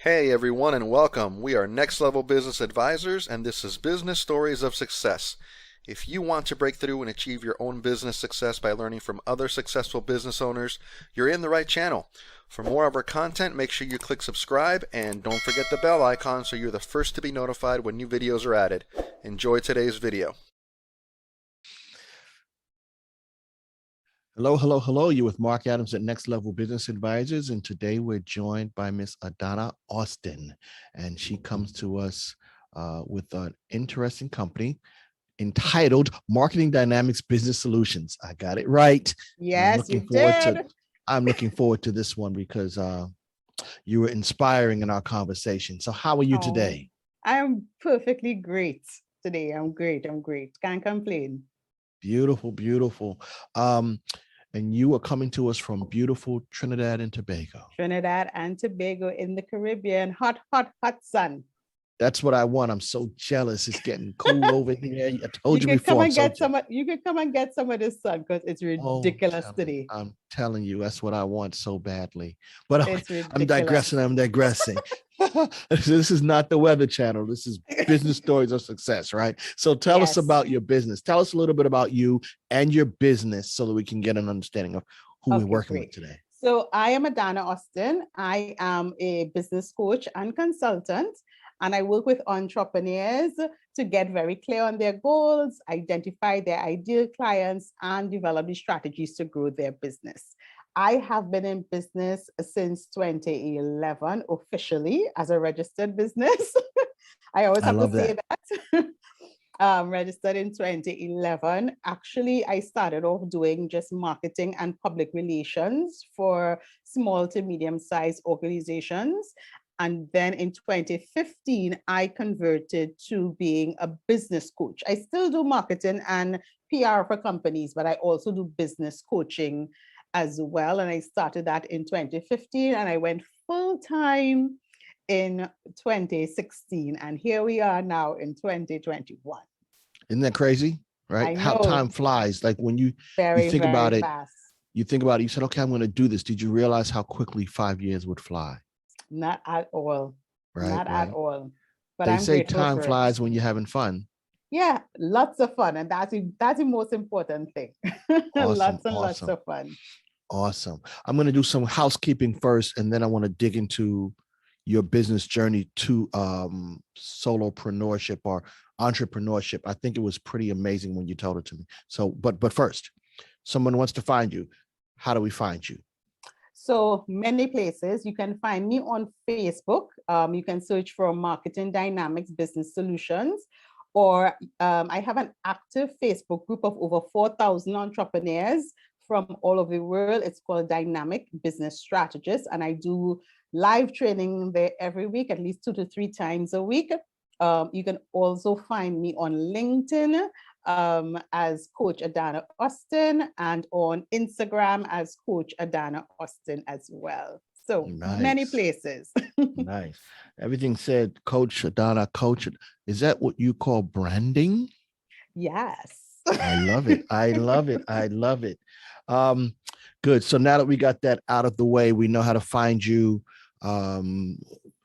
Hey everyone and welcome. We are Next Level Business Advisors and this is Business Stories of Success. If you want to break through and achieve your own business success by learning from other successful business owners, you're in the right channel. For more of our content, make sure you click subscribe and don't forget the bell icon so you're the first to be notified when new videos are added. Enjoy today's video. Hello, hello, hello. You're with Marc Adams at Next Level Business Advisors, and today we're joined by Miss Adanna Austin, and she comes to us with an interesting company entitled Marketing Dynamics Business Solutions. I got it right. Yes, you did. I'm looking forward to this one because you were inspiring in our conversation. So how are you today? I am perfectly great today. I'm great. Can't complain. Beautiful, beautiful. And you are coming to us from beautiful Trinidad and Tobago. Trinidad and Tobago in the Caribbean. Hot, hot, hot sun. That's what I want. I'm so jealous. It's getting cool over here. I told you before. You could come and get some of this sun because it's ridiculous today. I'm telling you, that's what I want so badly. But I'm digressing. This is not the Weather Channel. This is Business Stories of Success, right? So tell us about your business. Tell us a little bit about you and your business so that we can get an understanding of who we're working with today. So I am Adanna Austin. I am a business coach and consultant. And I work with entrepreneurs to get very clear on their goals, identify their ideal clients, and develop the strategies to grow their business. I have been in business since 2011, officially as a registered business. I always have to say that. Registered in 2011. Actually, I started off doing just marketing and public relations for small to medium-sized organizations. And then in 2015, I converted to being a business coach. I still do marketing and PR for companies, but I also do business coaching as well. And I started that in 2015 and I went full-time in 2016. And here we are now in 2021. Isn't that crazy? Right? How time flies. Like when you think about it, you said, okay, I'm going to do this. Did you realize how quickly 5 years would fly? Not at all. Right, not at all. But they say time flies when you're having fun. Yeah, lots of fun. And that's the most important thing. Awesome, lots of fun. Awesome. I'm going to do some housekeeping first, and then I want to dig into your business journey to solopreneurship or entrepreneurship. I think it was pretty amazing when you told it to me. So, but first, someone wants to find you. How do we find you? So many places. You can find me on Facebook. You can search for Marketing Dynamics Business Solutions, or I have an active Facebook group of over 4,000 entrepreneurs from all over the world. It's called Dynamic Business Strategists, and I do live training there every week, at least 2 to 3 times a week. You can also find me on LinkedIn as Coach Adanna Austin, and on Instagram as Coach Adanna Austin as well. So many places. Nice. Everything said Coach Adanna, Coach. Is that what you call branding? Yes. I love it. I love it. I love it. Good. So now that we got that out of the way, we know how to find you.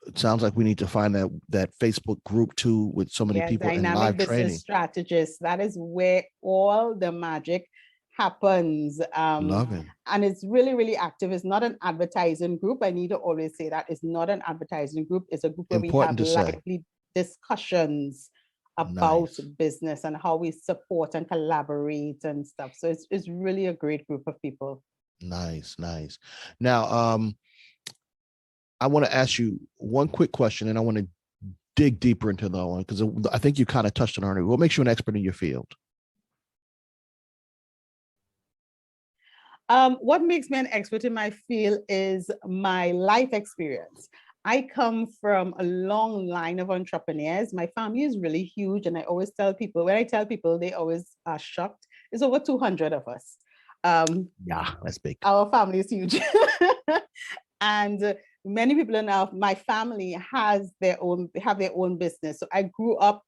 It sounds like we need to find that Facebook group too, with so many people in live training. Strategists. That is where all the magic happens. Love it. And it's really, really active. It's not an advertising group. I need to always say that it's not an advertising group. It's a group where we have lively discussions about business and how we support and collaborate and stuff. So it's really a great group of people. Nice. Now, I want to ask you one quick question, and I want to dig deeper into that one because I think you kind of touched on it earlier. What makes you an expert in your field? What makes me an expert in my field is my life experience. I come from a long line of entrepreneurs. My family is really huge, and I always tell people, when I tell people, they always are shocked. There's over 200 of us. Yeah, that's big. Our family is huge. And many people in my family have their own business. So I grew up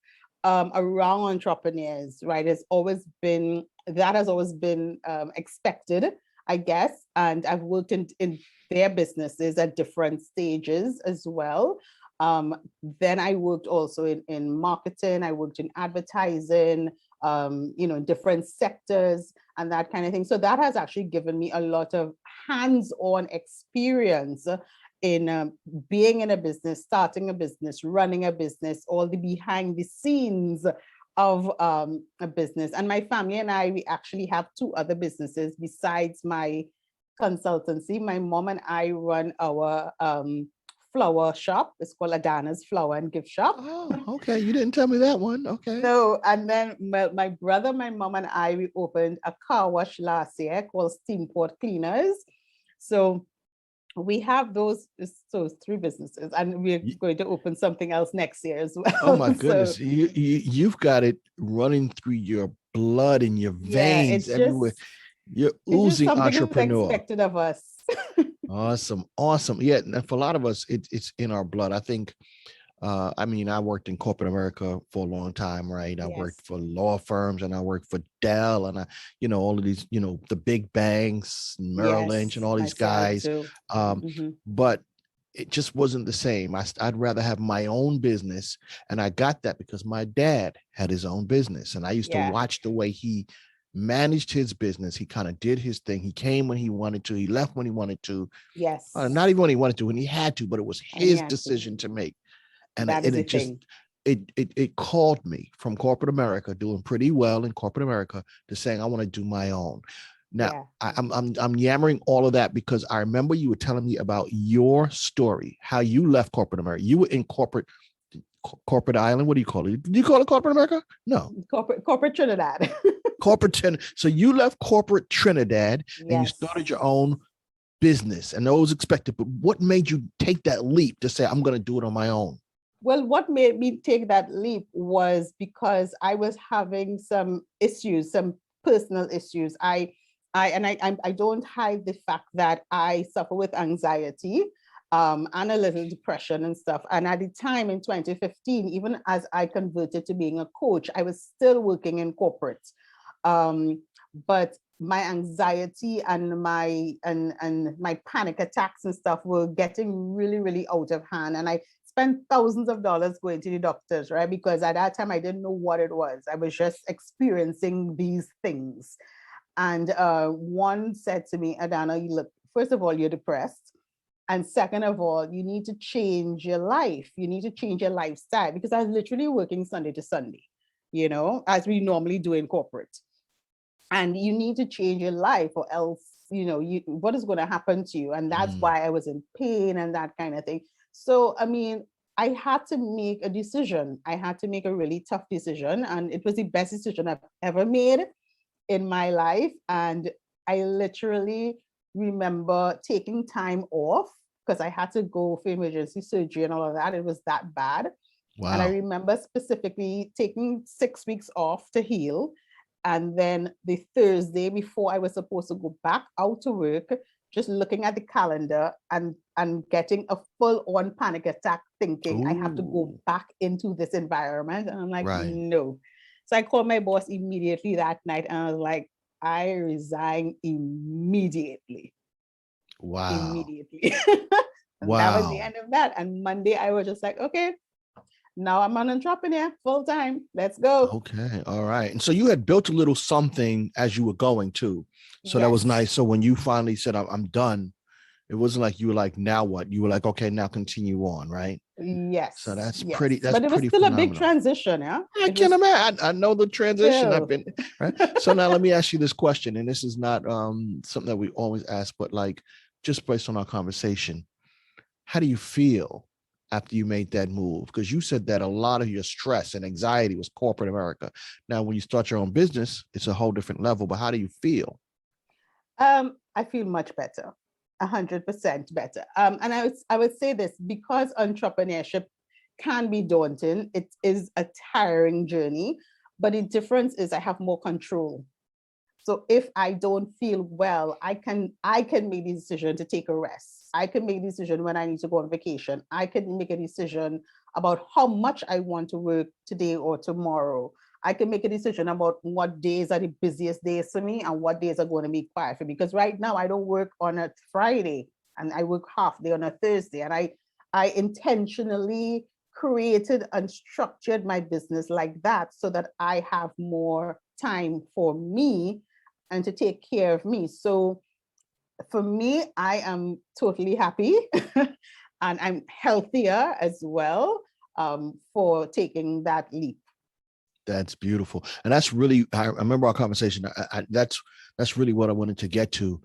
around entrepreneurs, right? That has always been expected, I guess. and I've worked in their businesses at different stages as well. Then I worked also in marketing, I worked in advertising, in different sectors and that kind of thing. So that has actually given me a lot of hands-on experience in being in a business, starting a business, running a business, all the behind the scenes of a business. And my family and I, we actually have 2 other businesses besides my consultancy. My mom and I run our flower shop. It's called Adanna's Flower and Gift Shop. Oh, okay. You didn't tell me that one. Okay. No, and then my brother, my mom, and I, we opened a car wash last year called Steamport Cleaners. So we have those 3 businesses, and we're going to open something else next year as well. Oh my goodness. You've got it running through your blood and your veins everywhere. You're oozing entrepreneur. Expected of us. Awesome. Yeah. And for a lot of us, it's in our blood. I think, I worked in corporate America for a long time, right? I worked for law firms, and I worked for Dell, and all of these, the big banks, Merrill Lynch, and all these guys. But it just wasn't the same. I'd rather have my own business. And I got that because my dad had his own business, and I used to watch the way he managed his business. He kind of did his thing. He came when he wanted to. He left when he wanted to. Yes. Not even when he wanted to, when he had to, but it was his decision to make. And it called me from corporate America, doing pretty well in corporate America, to saying, I want to do my own. Now, I'm yammering all of that because I remember you were telling me about your story, how you left corporate America. You were in corporate island. What do you call it? Do you call it corporate America? No. Corporate Trinidad. So you left corporate Trinidad and you started your own business, and that was expected. But what made you take that leap to say, I'm going to do it on my own? Well, what made me take that leap was because I was having some issues, some personal issues. I don't hide the fact that I suffer with anxiety and a little depression and stuff. And at the time in 2015, even as I converted to being a coach, I was still working in corporate. But my anxiety and my panic attacks and stuff were getting really, really out of hand. And I spent thousands of dollars going to the doctors, right? Because at that time I didn't know what it was. I was just experiencing these things. And one said to me, Adanna, look, first of all, you're depressed. And second of all, you need to change your life. You need to change your lifestyle, because I was literally working Sunday to Sunday, as we normally do in corporate. And you need to change your life, or else, what is going to happen to you? And that's why I was in pain and that kind of thing. So, I had to make a decision. I had to make a really tough decision. And it was the best decision I've ever made in my life. And I literally remember taking time off because I had to go for emergency surgery and all of that. It was that bad. Wow. And I remember specifically taking 6 weeks off to heal. And then the Thursday before I was supposed to go back out to work, just looking at the calendar and getting a full-on panic attack, thinking I have to go back into this environment. And I'm like, no. So I called my boss immediately that night, and I was like, I resign immediately. Wow. Immediately. Wow. That was the end of that. And Monday I was just like, okay, now I'm an entrepreneur full time. Let's go. Okay. All right. And so you had built a little something as you were going too. So that was nice. So when you finally said, I'm done, it wasn't like you were like, now what? You were like, okay, now continue on, right? Yes. So that's pretty. That's but it was pretty still phenomenal. A big transition, yeah. I can imagine. I know the transition. I've been right. So now let me ask you this question, and this is not something that we always ask, but like just based on our conversation, how do you feel after you made that move? Because you said that a lot of your stress and anxiety was corporate America. Now, when you start your own business, it's a whole different level. But how do you feel? I feel much better. 100% better. And I would say this, because entrepreneurship can be daunting. It is a tiring journey, but the difference is I have more control. So if I don't feel well, I can make the decision to take a rest. I can make a decision when I need to go on vacation. I can make a decision about how much I want to work today or tomorrow. I can make a decision about what days are the busiest days for me and what days are going to be quiet for me. Because right now I don't work on a Friday and I work half day on a Thursday. And I intentionally created and structured my business like that so that I have more time for me and to take care of me. So for me, I am totally happy and I'm healthier as well for taking that leap. That's beautiful. And that's really, I remember our conversation. That's really what I wanted to get to.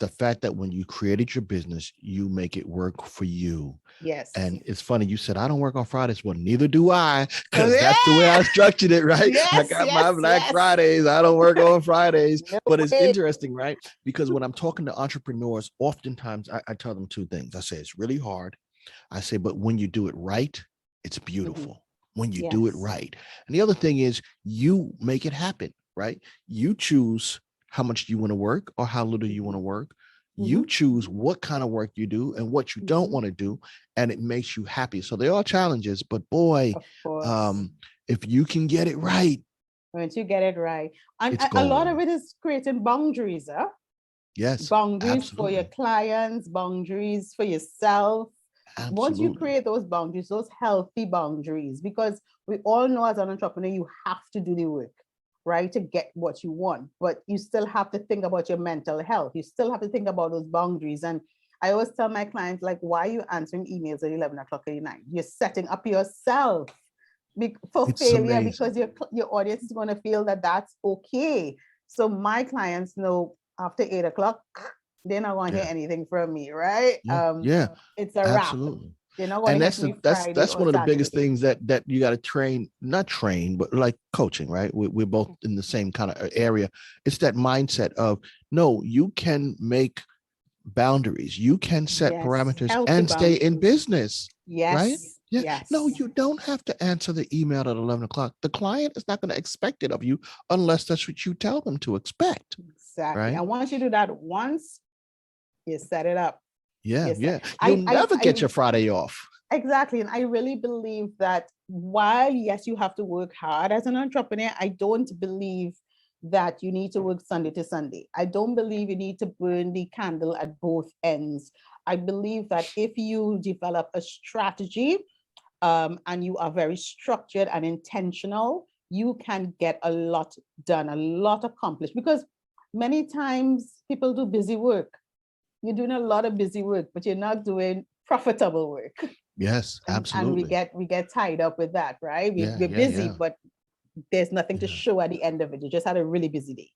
The fact that when you created your business, you make it work for you. Yes. And it's funny, you said, I don't work on Fridays. Well, neither do I, because that's the way I structured it, right? Yes, I got my Black Fridays. I don't work on Fridays. No but it's way. interesting, right? Because when I'm talking to entrepreneurs, oftentimes I tell them two things. I say, it's really hard. I say, but when you do it right, it's beautiful. When you do it right. And the other thing is you make it happen, right? You choose how much you want to work or how little you want to work. You choose what kind of work you do and what you don't want to do, and it makes you happy. So there are challenges, but boy, if you can get it right. Once you get it right. And a lot of it is creating boundaries, huh? Yes. Boundaries absolutely. for your clients, boundaries for yourself. Absolutely. Once you create those boundaries, those healthy boundaries, because we all know as an entrepreneur, you have to do the work, right, to get what you want, but you still have to think about your mental health. You still have to think about those boundaries. And I always tell my clients, like, why are you answering emails at 11 o'clock at night? You're setting up yourself for failure, amazing. Because your audience is going to feel that that's okay. So my clients know after 8 o'clock, they're not going to hear anything from me, right? It's a absolutely. wrap. They're not going to hit me Friday that's one of the Saturday. biggest things that you got to not train, but like coaching, right? We're both in the same kind of area. It's that mindset of, no, you can make boundaries. You can set parameters and stay in business, right? Yeah. Yes. No, you don't have to answer the email at 11 o'clock. The client is not going to expect it of you unless that's what you tell them to expect. Exactly. Right? And once you do that once, you set it up. Yeah. You'll never get your Friday off. Exactly. And I really believe that while, yes, you have to work hard as an entrepreneur, I don't believe that you need to work Sunday to Sunday. I don't believe you need to burn the candle at both ends. I believe that if you develop a strategy and you are very structured and intentional, you can get a lot done, a lot accomplished. Because many times people do busy work. You're doing a lot of busy work, but you're not doing profitable work. Yes, absolutely. And we get tied up with that, right? We're busy, but there's nothing to show at the end of it. You just had a really busy day.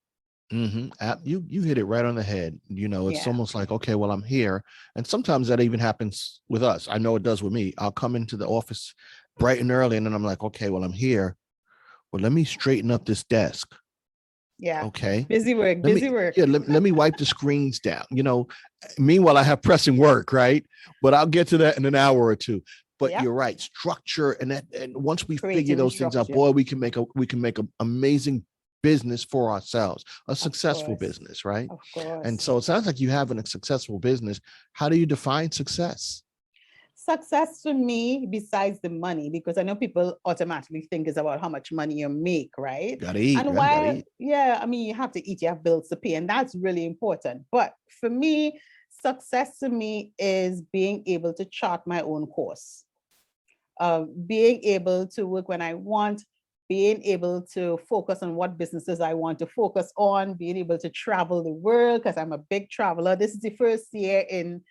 You hit it right on the head. It's almost like, okay, well, I'm here. And sometimes that even happens with us. I know it does with me. I'll come into the office bright and early, and then I'm like, okay, well, I'm here. Well, let me straighten up this desk. Yeah. Okay. Busy work. Yeah. Let me wipe the screens down. Meanwhile, I have pressing work, right? But I'll get to that in an hour or two. But you're right. Structure and once we figure those things out, boy, we can make an amazing business for ourselves, a successful business, right? Of course. And so it sounds like you have a successful business. How do you define success? Success for me, besides the money, because I know people automatically think it's about how much money you make, right? Gotta eat. And while, you have to eat, you have bills to pay, and that's really important. But for me, success to me is being able to chart my own course, being able to work when I want, being able to focus on what businesses I want to focus on, being able to travel the world, because I'm a big traveler. This is the first year in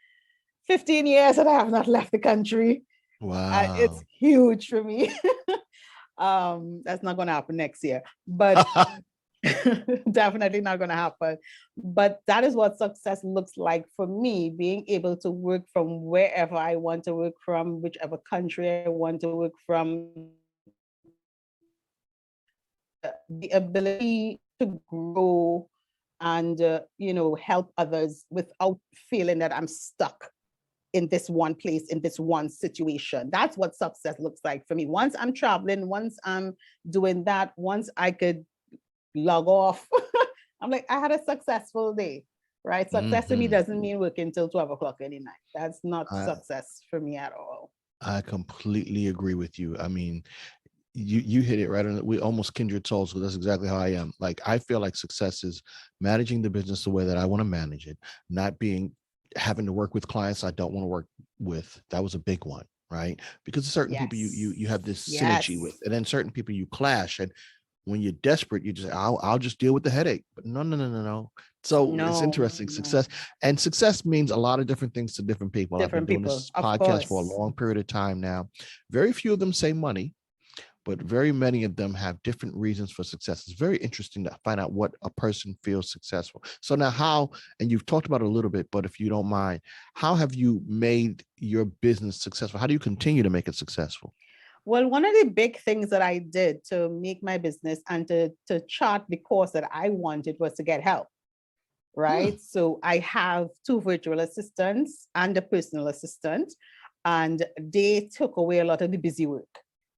15 years that I have not left the country. Wow. It's huge for me. That's not going to happen next year, but definitely not going to happen. But that is what success looks like for me, being able to work from wherever I want to work from, whichever country I want to work from. The ability to grow and, help others without feeling that I'm stuck in this one place, in this one situation. That's what success looks like for me. Once I'm traveling, once I'm doing that, once I could log off, I'm like, I had a successful day, right? Success to me doesn't mean working till 12 o'clock any night. That's not success for me at all. I completely agree with you. I mean, You hit it right on. We almost kindred souls, because that's exactly how I am. Like, I feel like success is managing the business the way that I want to manage it, not having to work with clients I don't want to work with. That was a big one, right? Because certain people you have this synergy with, and then certain people you clash. And when you're desperate, you just I'll just deal with the headache. But no. So it's interesting. Success means a lot of different things to different people. I've been doing this podcast for a long period of time now. Very few of them say money, but very many of them have different reasons for success. It's very interesting to find out what a person feels successful. So now and you've talked about it a little bit, but if you don't mind, how have you made your business successful? How do you continue to make it successful? Well, one of the big things that I did to make my business and to chart the course that I wanted was to get help, right? So I have 2 virtual assistants and a personal assistant, and they took away a lot of the busy work.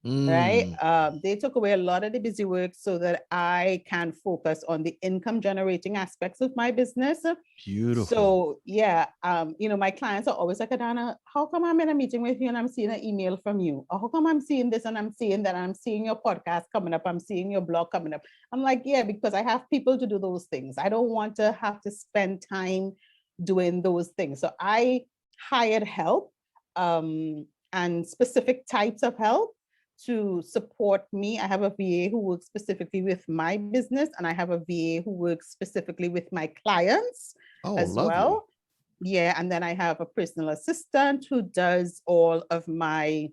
Right. They took away a lot of the busy work so that I can focus on the income generating aspects of my business. Beautiful. So yeah, my clients are always like, Adanna, how come I'm in a meeting with you and I'm seeing an email from you? Or how come I'm seeing this and I'm seeing that, and I'm seeing your podcast coming up, I'm seeing your blog coming up? I'm like, yeah, because I have people to do those things. I don't want to have to spend time doing those things. So I hired help, and specific types of help to support me. I have a VA who works specifically with my business, and I have a VA who works specifically with my clients as lovely. well. Yeah, and then I have a personal assistant who does all of my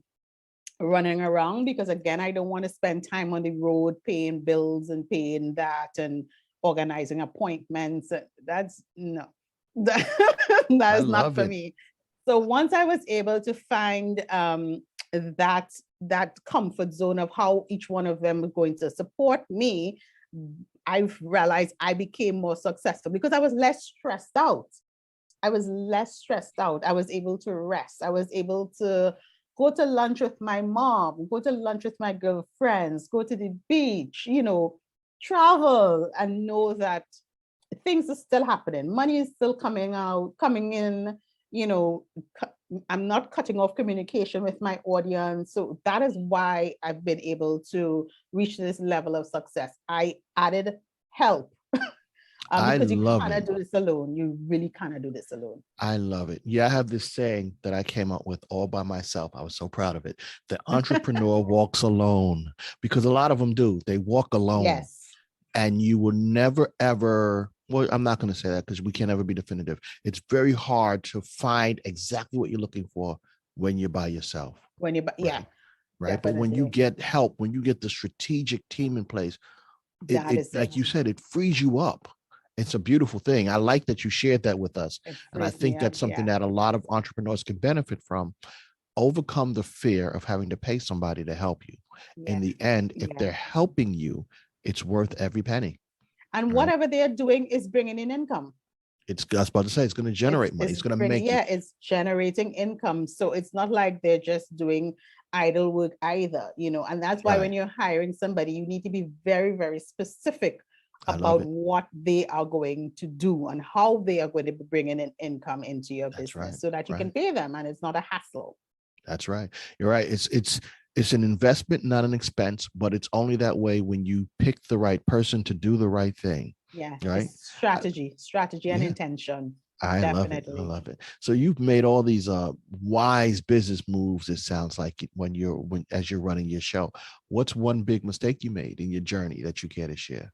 running around, because again, I don't want to spend time on the road paying bills and paying that and organizing appointments. That's no, that is not for me. So once I was able to find that comfort zone of how each one of them is going to support me, I've realized I became more successful because I was less stressed out. I was able to rest. I was able to go to lunch with my mom, go to lunch with my girlfriends, go to the beach, travel, and know that things are still happening. Money is still coming in. I'm not cutting off communication with my audience. So that is why I've been able to reach this level of success. I added help. Because you cannot do this alone. You really cannot do this alone. I love it. Yeah, I have this saying that I came up with all by myself. I was so proud of it. The entrepreneur walks alone, because a lot of them do. They walk alone. Yes. And you will never, ever, well, I'm not going to say that because we can't ever be definitive. It's very hard to find exactly what you're looking for when you're by yourself. Right? Right. But when you get help, when you get the strategic team in place, like you said, it frees you up. It's a beautiful thing. I like that you shared that with us. And I think that's something that a lot of entrepreneurs can benefit from. Overcome the fear of having to pay somebody to help you. In the end, if they're helping you, it's worth every penny. And whatever they're doing is bringing in income. I was about to say, it's going to generate money. It's going to make it. It's generating income. So it's not like they're just doing idle work either, and that's why when you're hiring somebody, you need to be very, very specific about what they are going to do and how they are going to be bringing in income into your business so that you can pay them and it's not a hassle. That's right. You're right. It's an investment, not an expense, but it's only that way when you pick the right person to do the right thing. Yeah. Right. Strategy and intention. I love it. So you've made all these wise business moves, it sounds like, as you're running your show. What's one big mistake you made in your journey that you care to share?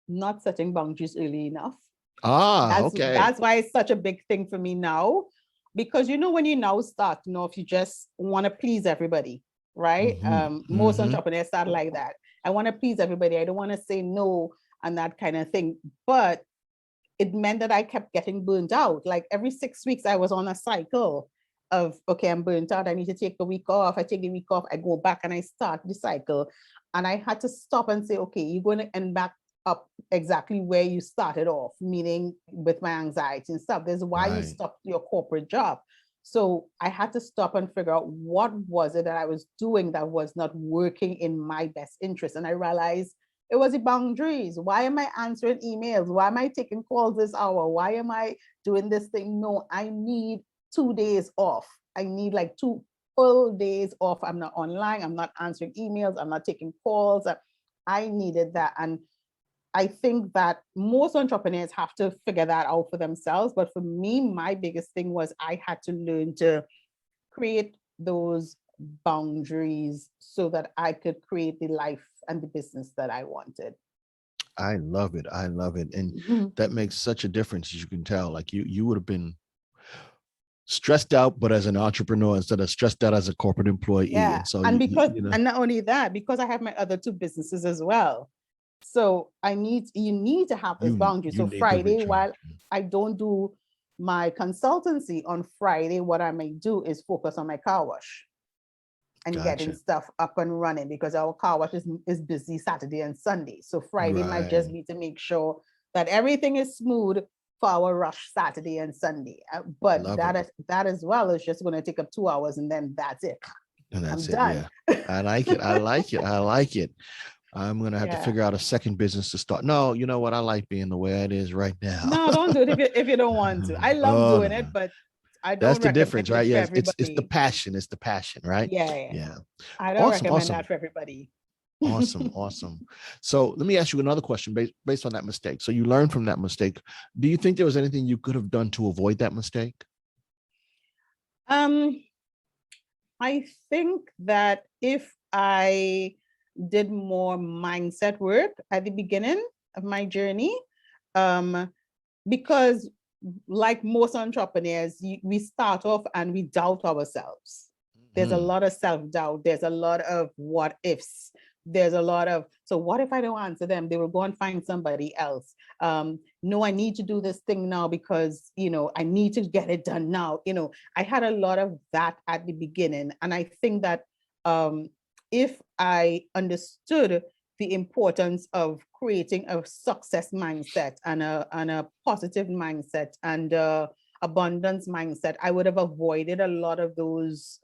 Not setting boundaries early enough. Okay. That's why it's such a big thing for me now. Because when you now start, if you just want to please everybody, right? Most entrepreneurs start like that. I want to please everybody. I don't want to say no and that kind of thing. But it meant that I kept getting burnt out. Like every 6 weeks, I was on a cycle of, okay, I'm burnt out. I need to take the week off. I take the week off. I go back and I start the cycle. And I had to stop and say, okay, you're going to end back up exactly where you started off, meaning with my anxiety and stuff. There's why you stopped your corporate job. So I had to stop and figure out what was it that I was doing that was not working in my best interest. And I realized it was the boundaries. Why am I answering emails? Why am I taking calls this hour? Why am I doing this thing? No, I need 2 days off. I need like 2 full days off. I'm not online. I'm not answering emails. I'm not taking calls. I needed that. And I think that most entrepreneurs have to figure that out for themselves. But for me, my biggest thing was I had to learn to create those boundaries so that I could create the life and the business that I wanted. I love it. I love it. And that makes such a difference, as you can tell. Like you would have been stressed out, but as an entrepreneur instead of stressed out as a corporate employee. Yeah. And so and not only that, because I have my other two businesses as well. So you need to have this boundary. So Friday, while I don't do my consultancy on Friday, what I may do is focus on my car wash and getting stuff up and running, because our car wash is busy Saturday and Sunday. So Friday might just be to make sure that everything is smooth for our rush Saturday and Sunday. But that as well is just going to take up 2 hours, and then that's it. And that's I'm done. Yeah. I like it. I like it. I like it. I'm going to have to figure out a second business to start. No, you know what? I like being the way it is right now. No, don't do it if you don't want to. I love doing it, but I don't. That's the difference, right? Yes, it's the passion. It's the passion, right? Yeah. I don't recommend that for everybody. Awesome. So let me ask you another question based on that mistake. So you learned from that mistake. Do you think there was anything you could have done to avoid that mistake? I think that if I did more mindset work at the beginning of my journey, because like most entrepreneurs, we start off and we doubt ourselves. There's a lot of self-doubt. There's a lot of what ifs. There's a lot of, so what if I don't answer them? They will go and find somebody else. No, I need to do this thing now because, I need to get it done now. I had a lot of that at the beginning. And I think that if I understood the importance of creating a success mindset and a positive mindset and abundance mindset, I would have avoided a lot of those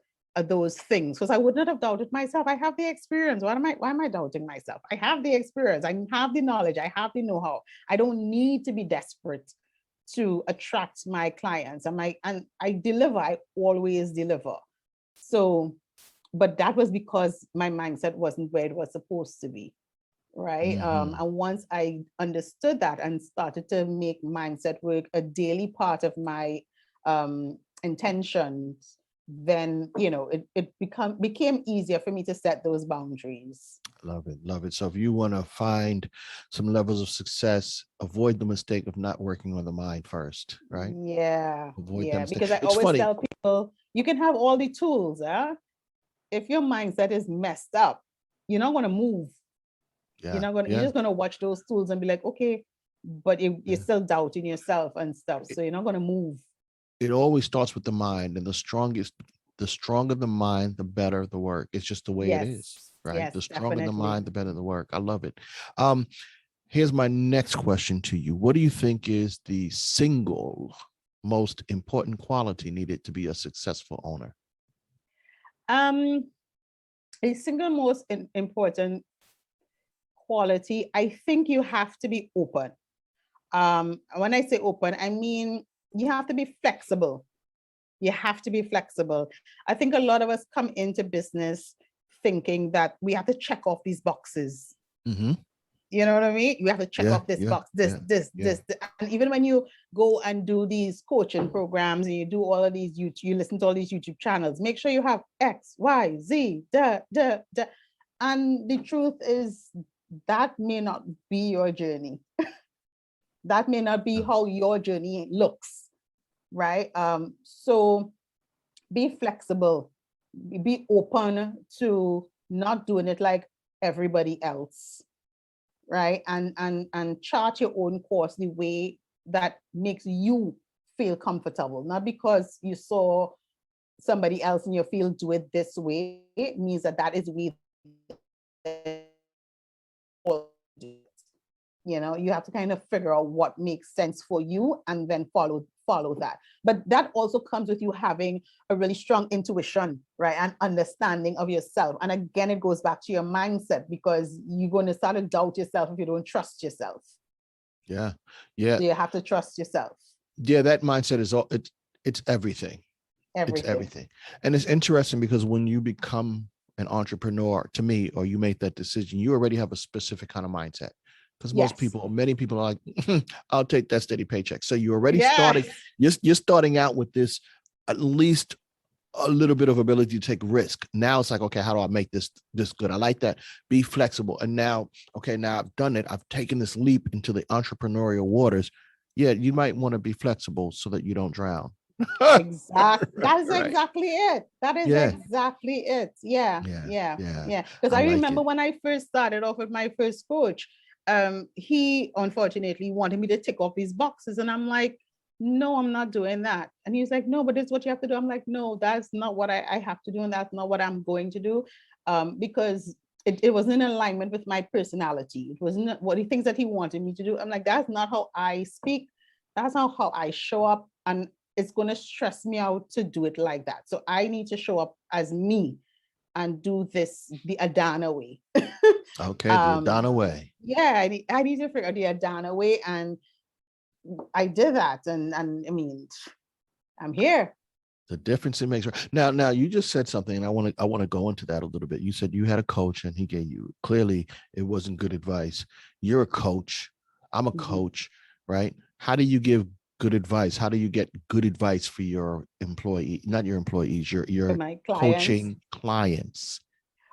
things, because I would not have doubted myself. I have the experience. Why am I doubting myself? I have the experience. I have the knowledge. I have the know-how. I don't need to be desperate to attract my clients. And I deliver. I always deliver. So, but that was because my mindset wasn't where it was supposed to be. Right. And once I understood that and started to make mindset work a daily part of my intentions, then it became easier for me to set those boundaries. Love it. So if you want to find some levels of success, avoid the mistake of not working on the mind first, right? Avoid them. Because I always tell people, you can have all the tools, if your mindset is messed up, you're not going to move. You're just going to watch those tools and be like, okay, but you're still doubting yourself and stuff, so you're not going to move. It always starts with the mind, and the stronger the mind, the better the work. It's just the way it is, right? Yes, the stronger the mind, the better the work. I love it. Here's my next question to you. What do you think is the single most important quality needed to be a successful owner? A single most important quality, I think you have to be open. When I say open, I mean you have to be flexible. You have to be flexible. I think a lot of us come into business thinking that we have to check off these boxes. You know what I mean? You have to check off this box, this. And even when you go and do these coaching programs and you do all of these, you listen to all these YouTube channels, make sure you have X, Y, Z, da. And the truth is that may not be your journey. That may not be how your journey looks. Right. So be flexible, be open to not doing it like everybody else. Right. And chart your own course the way that makes you feel comfortable, not because you saw somebody else in your field do it this way. It means that is we. You have to kind of figure out what makes sense for you and then follow that. But that also comes with you having a really strong intuition, right? And understanding of yourself. And again, it goes back to your mindset, because you're going to start to doubt yourself if you don't trust yourself. Yeah. So you have to trust yourself. Yeah, that mindset is it's everything. It's everything. And it's interesting because when you become an entrepreneur, to me, or you make that decision, you already have a specific kind of mindset. Because many people are like, I'll take that steady paycheck. So you're already starting, you're starting out with this, at least a little bit of ability to take risk. Now it's like, okay, how do I make this good? I like that. Be flexible. And now, okay, now I've done it. I've taken this leap into the entrepreneurial waters. Yeah, you might want to be flexible so that you don't drown. Exactly. That is exactly it. That is exactly it. Yeah. Because I remember when I first started off with my first coach, he unfortunately wanted me to tick off these boxes, and I'm like, no, I'm not doing that. And he's like, no, but it's what you have to do. I'm like, no, that's not what I have to do, and that's not what I'm going to do, because it was in alignment with my personality. It wasn't what he thinks that he wanted me to do. I'm like, that's not how I speak. That's not how I show up, and it's going to stress me out to do it like that. So I need to show up as me and do this the Adanna way. Okay, the Adanna way. Yeah, I need to figure out the Adanna way, and I did that, and I mean, I'm here. The difference it makes. Now you just said something, and I want to go into that a little bit. You said you had a coach, and he gave you, clearly it wasn't good advice. You're a coach. I'm a coach, right? How do you give good advice? How do you get good advice for your not your employees, your coaching clients?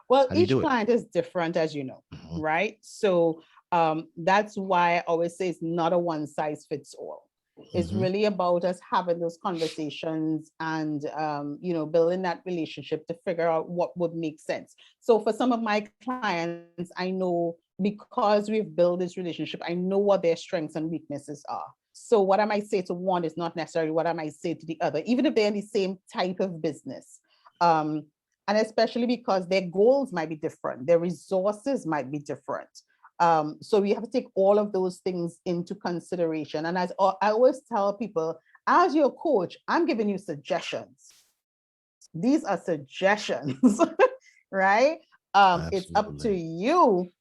Well, each client is different, as you know, right? So that's why I always say it's not a one size fits all. It's really about us having those conversations and, building that relationship to figure out what would make sense. So for some of my clients, I know, because we've built this relationship, I know what their strengths and weaknesses are. So what I might say to one is not necessarily what I might say to the other, even if they're in the same type of business. And especially because their goals might be different, their resources might be different. So we have to take all of those things into consideration. And as I always tell people, as your coach, I'm giving you suggestions. These are suggestions, right? It's up to you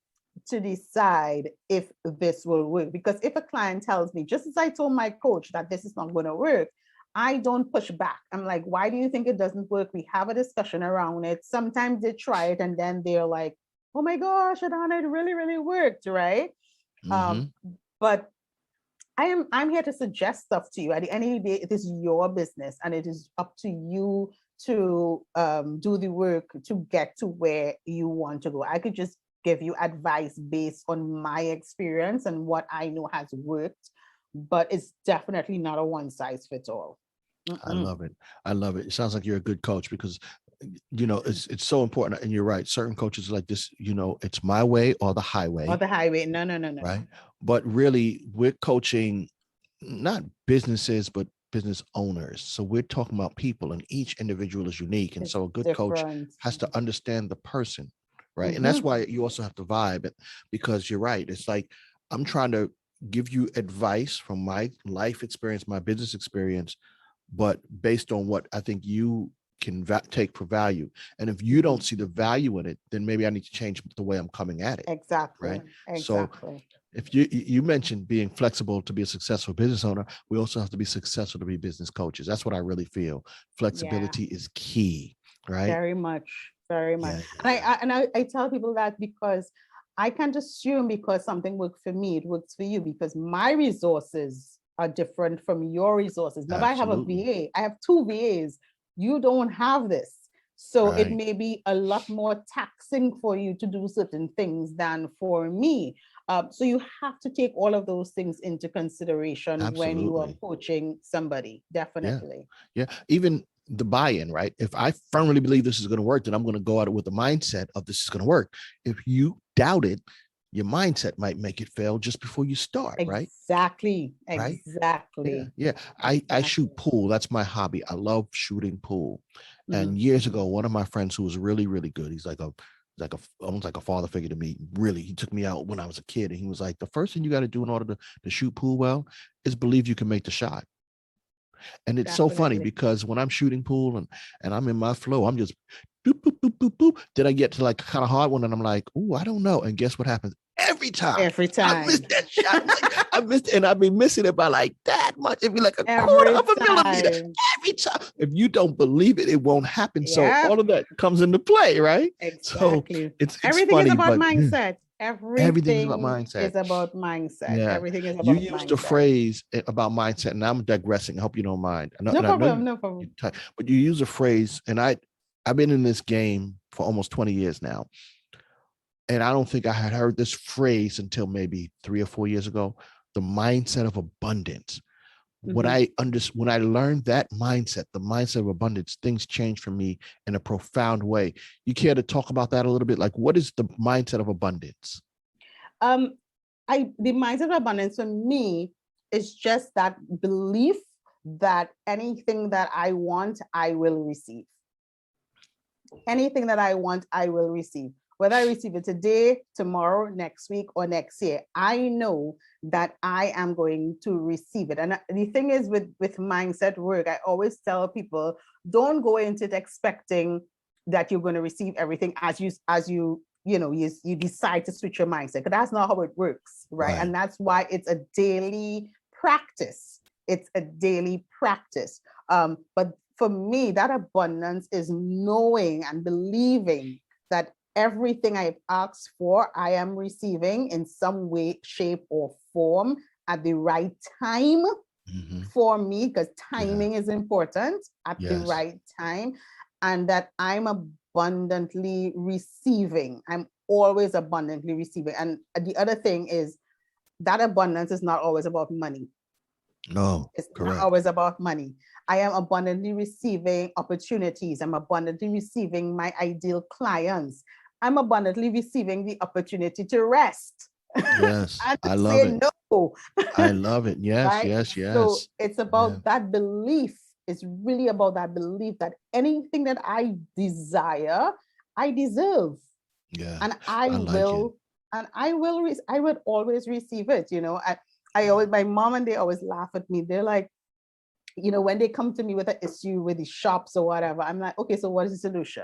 to decide if this will work. Because if a client tells me, just as I told my coach that this is not going to work, I don't push back. I'm like, why do you think it doesn't work? We have a discussion around it. Sometimes they try it and then they're like, oh my gosh, Adanna, it really, really worked, right? But I'm here to suggest stuff to you. At the end of the day, it is your business, and it is up to you to do the work to get to where you want to go. I could just give you advice based on my experience and what I know has worked, but it's definitely not a one size fits all. I love it. I love it. It sounds like you're a good coach, because it's so important. And you're right. Certain coaches are like this, it's my way or the highway. Or the highway. No. Right. But really, we're coaching not businesses, but business owners. So we're talking about people, and each individual is unique. And so a good coach has to understand the person. Right. And that's why you also have to vibe, because you're right. It's like, I'm trying to give you advice from my life experience, my business experience, but based on what I think you can take for value. And if you don't see the value in it, then maybe I need to change the way I'm coming at it. Exactly. Right. Exactly. So if you mentioned being flexible to be a successful business owner, we also have to be successful to be business coaches. That's what I really feel. Flexibility is key. Right. Very much. Yeah. And I tell people that because I can't assume because something worked for me, it works for you, because my resources are different from your resources. Now, if I have a VA, I have 2 VAs. You don't have this. So it may be a lot more taxing for you to do certain things than for me. So you have to take all of those things into consideration when you are coaching somebody. Definitely. Yeah. Even the buy-in, right? If I firmly believe this is going to work, then I'm going to go at it with the mindset of this is going to work. If you doubt it, your mindset might make it fail just before you start, right? Exactly. Yeah. I shoot pool. That's my hobby. I love shooting pool. And years ago, one of my friends who was really, really good, he's like almost like a father figure to me. Really, he took me out when I was a kid, and he was like, the first thing you got to do in order to shoot pool well is believe you can make the shot. And it's so funny, because when I'm shooting pool and I'm in my flow, I'm just boop, boop, boop, boop, boop. Then I get to like kind of hard one, and I'm like, oh, I don't know. And guess what happens? every time. Every time. I missed that shot. Like, I missed it, and I'd be missing it by like that much. It'd be like a Every quarter of a millimeter time. every time. If you don't believe it, it won't happen. So Yeah. all of that comes into play, right? Exactly. So it's everything funny, is about but mindset. everything is about mindset. Is about mindset. Yeah. Everything is about You mindset. used a phrase about mindset, and I'm digressing. I hope you don't mind. No problem. But you use a phrase, and I've been in this game for almost 20 years now. And I don't think I had heard this phrase until maybe 3 or 4 years ago, the mindset of abundance. When I learned that mindset, the mindset of abundance, things changed for me in a profound way. You care to talk about that a little bit? Like, what is the mindset of abundance? The mindset of abundance for me is just that belief that anything that I want, I will receive. Anything that I want, I will receive. Whether I receive it today, tomorrow, next week, or next year, I know that I am going to receive it. And the thing is with mindset work, I always tell people, don't go into it expecting that you're going to receive everything as you decide to switch your mindset, because that's not how it works, right? And that's why it's a daily practice. It's a daily practice. But for me, that abundance is knowing and believing that everything I've asked for, I am receiving in some way, shape, or form at the right time for me, because timing is important, at the right time, and that I'm abundantly receiving. I'm always abundantly receiving. And the other thing is that abundance is not always about money. No, it's correct. Not always about money. I am abundantly receiving opportunities. I'm abundantly receiving my ideal clients. I'm abundantly receiving the opportunity to rest. Yes, and to I love it. No. I love it. Yes, right? Yes. So it's about that belief. It's really about that belief that anything that I desire, I deserve. Yeah. And I will always receive it. You know, I always, my mom and they always laugh at me. They're like, you know, when they come to me with an issue with the shops or whatever, I'm like, okay, so what is the solution?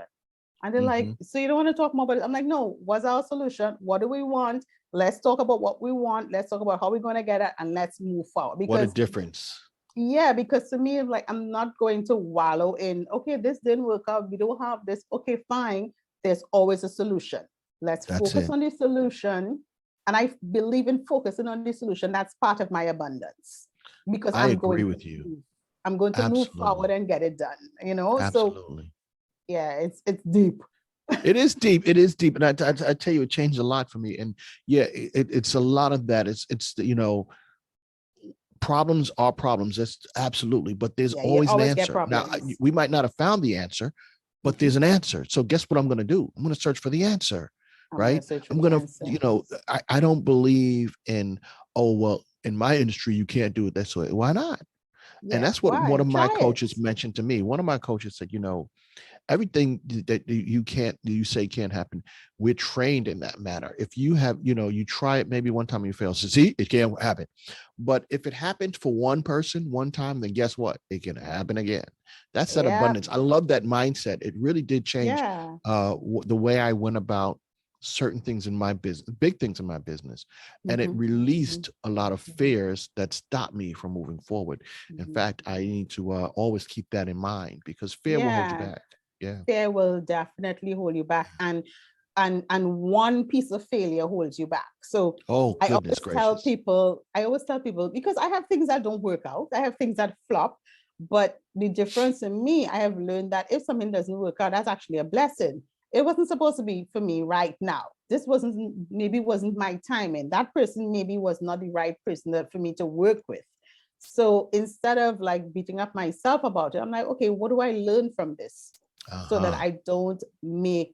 And they're like, so you don't want to talk more about it? I'm like, no, what's our solution? What do we want? Let's talk about what we want. Let's talk about how we're going to get it, and let's move forward. Because, what a difference. Yeah, because to me, like, I'm not going to wallow in, okay, this didn't work out. We don't have this. Okay, fine. There's always a solution. Let's focus on the solution. And I believe in focusing on the solution. That's part of my abundance. Because I agree with you. I'm going to move forward and get it done. You know, absolutely. So yeah, it's deep. It is deep. It is deep. And I tell you, it changed a lot for me. And yeah, it's a lot of that. It's you know, problems are problems. That's absolutely. But there's always an answer. Now, we might not have found the answer, but there's an answer. So guess what I'm going to do? I'm going to search for the answer, right? I'm going to, you know, I don't believe in, oh, well, in my industry, you can't do it this way. Why not? Yeah, and that's what one of my coaches mentioned to me. One of my coaches said, you know, everything that you say can't happen, we're trained in that manner. If you have, you know, you try it maybe one time and you fail, so see, it can't happen. But if it happened for one person one time, then guess what? It can happen again. That's that abundance. I love that mindset. It really did change the way I went about certain things in my business, big things in my business. And it released a lot of fears that stopped me from moving forward. In fact, I need to always keep that in mind, because fear will hold you back. Yeah, fear will definitely hold you back, and one piece of failure holds you back. So I always tell people, because I have things that don't work out, I have things that flop, but the difference in me, I have learned that if something doesn't work out, that's actually a blessing. It wasn't supposed to be for me right now. This maybe wasn't my timing. That person maybe was not the right person for me to work with. So instead of like beating up myself about it, I'm like, okay, what do I learn from this? So that I don't make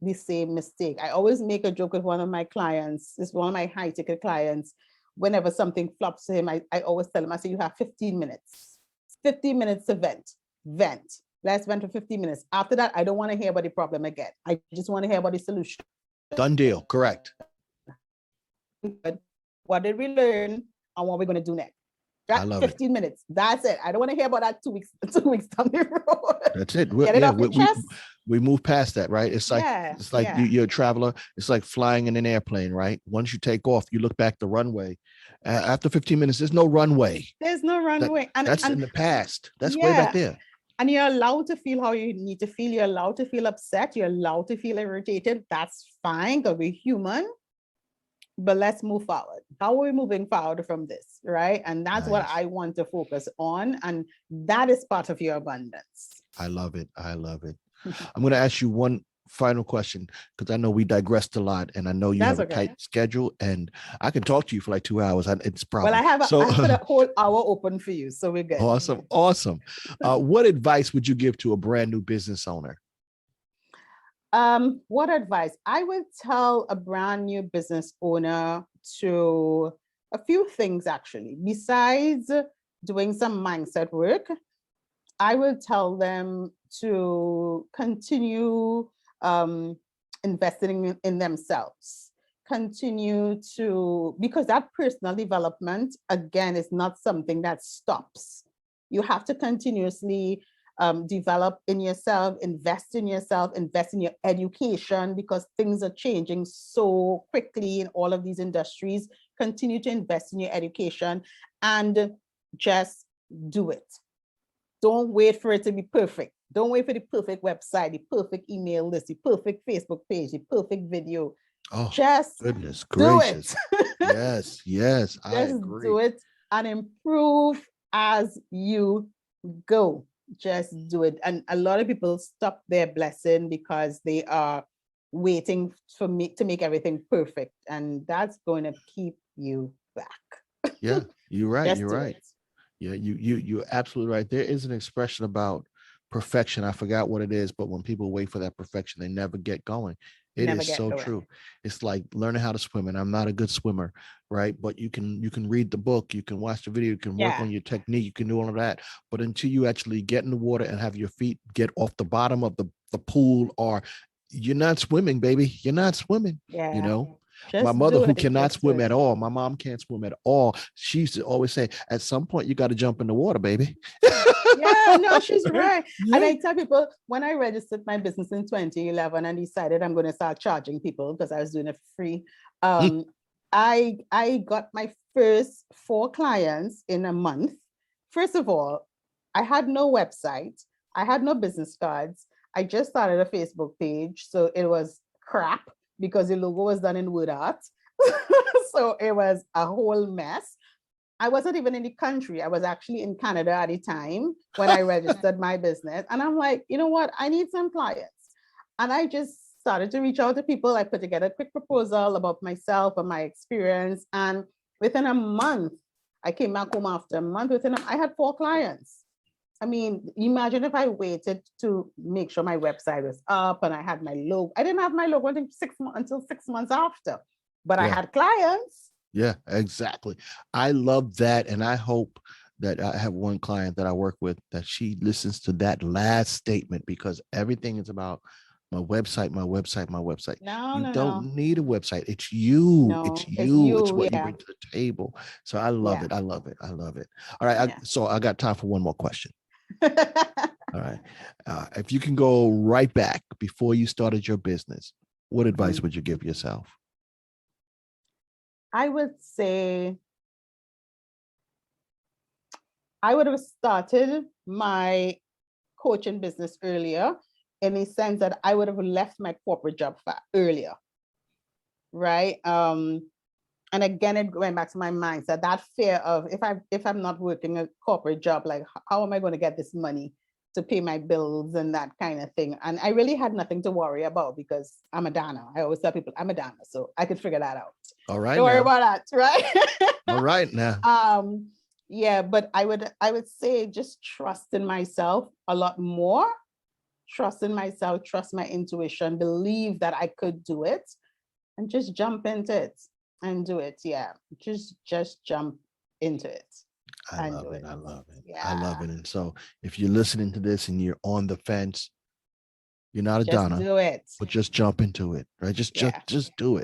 the same mistake. I always make a joke with one of my clients. It's one of my high ticket clients. Whenever something flops to him, I always tell him, I say, you have 15 minutes. 15 minutes to vent. Let's vent for 15 minutes. After that, I don't want to hear about the problem again. I just want to hear about the solution. Done deal. Correct. What did we learn and what we're going to do next? I love 15 minutes. That's it. I don't want to hear about that 2 weeks down the road. That's it. Get it off your chest. we move past that, right? It's like you're a traveler. It's like flying in an airplane, right? Once you take off, you look back the runway. After 15 minutes, there's no runway. There's no runway. That's in the past. That's way back there. And you're allowed to feel how you need to feel. You're allowed to feel upset. You're allowed to feel irritated. That's fine because we're human. But let's move forward. How are we moving forward from this, right? And that's what I want to focus on. And that is part of your abundance. I love it. I love it. I'm going to ask you one final question because I know we digressed a lot and I know you have a tight schedule and I can talk to you for like 2 hours. It's probably well, I put a whole hour open for you, so we're good. Awesome. What advice would you give to a brand new business owner? What advice I would tell a brand new business owner to a few things actually. Besides doing some mindset work, I would tell them to continue investing in themselves, because that personal development, again, is not something that stops. You have to continuously develop in yourself, invest in your education, because things are changing so quickly in all of these industries. Continue to invest in your education and just do it. Don't wait for it to be perfect. Don't wait for the perfect website, the perfect email list, the perfect Facebook page, the perfect video. Oh, just goodness gracious. Yes, I agree. Do it and improve as you go. Just do it. And a lot of people stop their blessing because they are waiting for me to make everything perfect. And that's going to keep you back. Yeah, you're right. You're right. Yeah, you're absolutely right. There is an expression about perfection. I forgot what it is, but when people wait for that perfection, they never get going. It is so true. It's like learning how to swim, and I'm not a good swimmer, right? But you can read the book, you can watch the video, you can work on your technique, you can do all of that. But until you actually get in the water and have your feet get off the bottom of the pool, or you're not swimming, baby. You're not swimming. You know. My mother, who cannot swim at all, my mom can't swim at all. She used to always say, at some point, you got to jump in the water, baby. Yeah, no, she's right. Yeah. And I tell people, when I registered my business in 2011 and decided I'm going to start charging people because I was doing it free, I got my first 4 clients in a month. First of all, I had no website. I had no business cards. I just started a Facebook page. So it was crap, because the logo was done in word art. So it was a whole mess. I wasn't even in the country. I was actually in Canada at the time when I registered my business. And I'm like, you know what? I need some clients. And I just started to reach out to people. I put together a quick proposal about myself and my experience. And within a month, I came back home after a month. I had 4 clients. I mean, imagine if I waited to make sure my website was up and I had my logo. I didn't have my logo until 6 months after, but I had clients. Yeah, exactly. I love that. And I hope that I have one client that I work with that she listens to that last statement, because everything is about my website. You don't need a website. It's you. It's you. It's what you bring to the table. So I love it. I love it. All right. So I got time for one more question. All right. If you can go right back before you started your business, what advice would you give yourself? I would say I would have started my coaching business earlier, in the sense that I would have left my corporate job earlier. Right. And again, it went back to my mindset, that fear of if I'm not working a corporate job, like how am I going to get this money to pay my bills and that kind of thing? And I really had nothing to worry about because I'm Adanna. I always tell people I'm Adanna, so I could figure that out. All right. Don't worry about that, right? All right now. Yeah, but I would say just trust in myself a lot more. Trust in myself, trust my intuition, believe that I could do it, and just jump into it and do it. Yeah, just jump into it. I love it. Yeah. I love it. And so if you're listening to this and you're on the fence, you're not Adanna. Just do it. But just jump into it, right? Just do it. Just do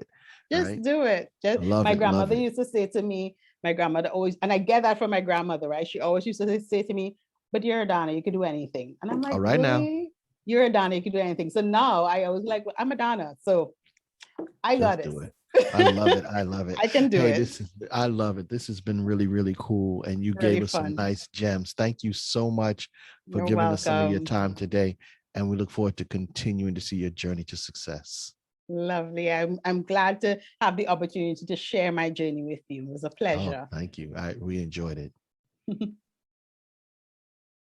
it. My grandmother used to say to me, my grandmother always, and I get that from my grandmother, right? She always used to say to me, but you're Adanna, you can do anything. And I'm like, all right, really? You're Adanna, you can do anything. So now I was like, well, I'm Adanna, so I got Let's it. do it. I love it. I love it. I can do it. I love it. This has been really, really cool. And you Really gave us fun. some nice gems. Thank you so much for You're giving us some of your welcome. time today. And we look forward to continuing to see your journey to success. Lovely. I'm glad to have the opportunity to share my journey with you. It was a pleasure. Oh, thank you. We enjoyed it.